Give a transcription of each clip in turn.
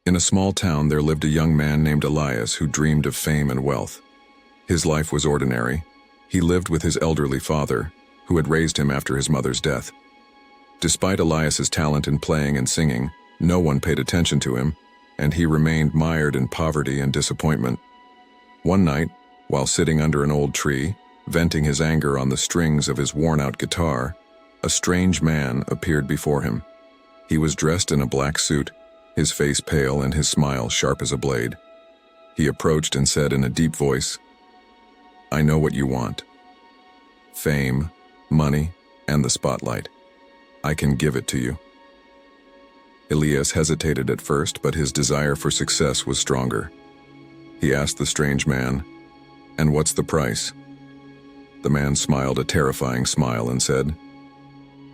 In a small town there lived a young man named Elias who dreamed of fame and wealth. His life was ordinary. He lived with his elderly father, who had raised him after his mother's death. Despite Elias's talent in playing and singing, no one paid attention to him, and he remained mired in poverty and disappointment. One night, while sitting under an old tree, venting his anger on the strings of his worn-out guitar, a strange man appeared before him. He was dressed in a black suit, his face pale and his smile sharp as a blade. He approached and said in a deep voice, "I know what you want. Fame, money, and the spotlight. I can give it to you." Elias hesitated at first, but his desire for success was stronger. He asked the strange man, "And what's the price?" The man smiled a terrifying smile and said,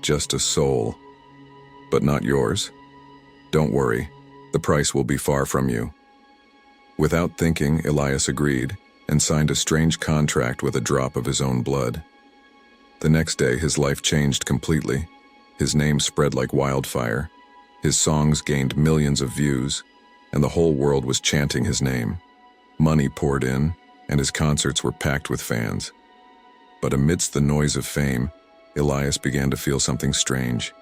"Just a soul. But not yours. Don't worry, the price will be far from you." Without thinking, Elias agreed and signed a strange contract with a drop of his own blood. The next day, his life changed completely. His name spread like wildfire. His songs gained millions of views, and the whole world was chanting his name. Money poured in, and his concerts were packed with fans. But amidst the noise of fame, Elias began to feel something strange.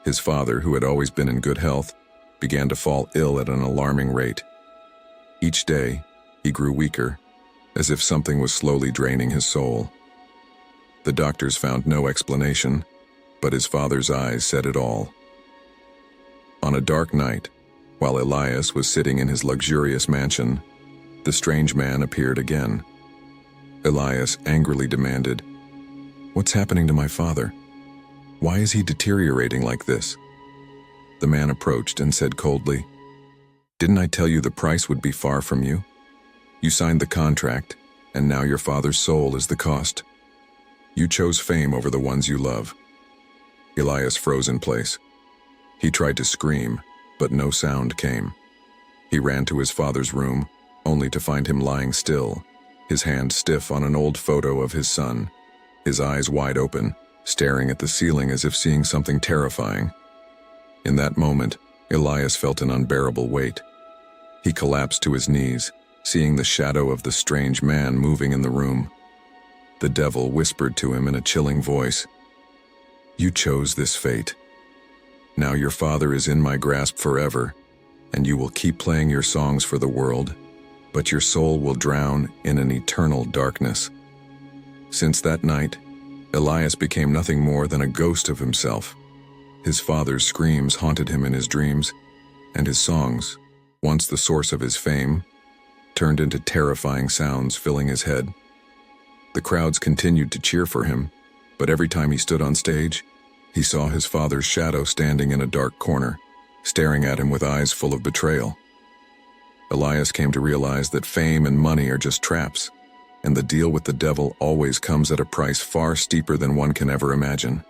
His father, who had always been in good health, began to fall ill at an alarming rate. Each day, he grew weaker, as if something was slowly draining his soul. The doctors found no explanation, but his father's eyes said it all. On a dark night, while Elias was sitting in his luxurious mansion, the strange man appeared again. Elias angrily demanded, "What's happening to my father? Why is he deteriorating like this?" The man approached and said coldly, "Didn't I tell you the price would be far from you? You signed the contract, and now your father's soul is the cost. You chose fame over the ones you love." Elias froze in place. He tried to scream, but no sound came. He ran to his father's room, only to find him lying still, his hand stiff on an old photo of his son, his eyes wide open, staring at the ceiling as if seeing something terrifying. In that moment, Elias felt an unbearable weight. He collapsed to his knees, seeing the shadow of the strange man moving in the room. The devil whispered to him in a chilling voice, "You chose this fate. Now your father is in my grasp forever, and you will keep playing your songs for the world, but your soul will drown in an eternal darkness." Since that night, Elias became nothing more than a ghost of himself. His father's screams haunted him in his dreams, and his songs, once the source of his fame, turned into terrifying sounds filling his head. The crowds continued to cheer for him, but every time he stood on stage, he saw his father's shadow standing in a dark corner, staring at him with eyes full of betrayal. Elias came to realize that fame and money are just traps, and the deal with the devil always comes at a price far steeper than one can ever imagine.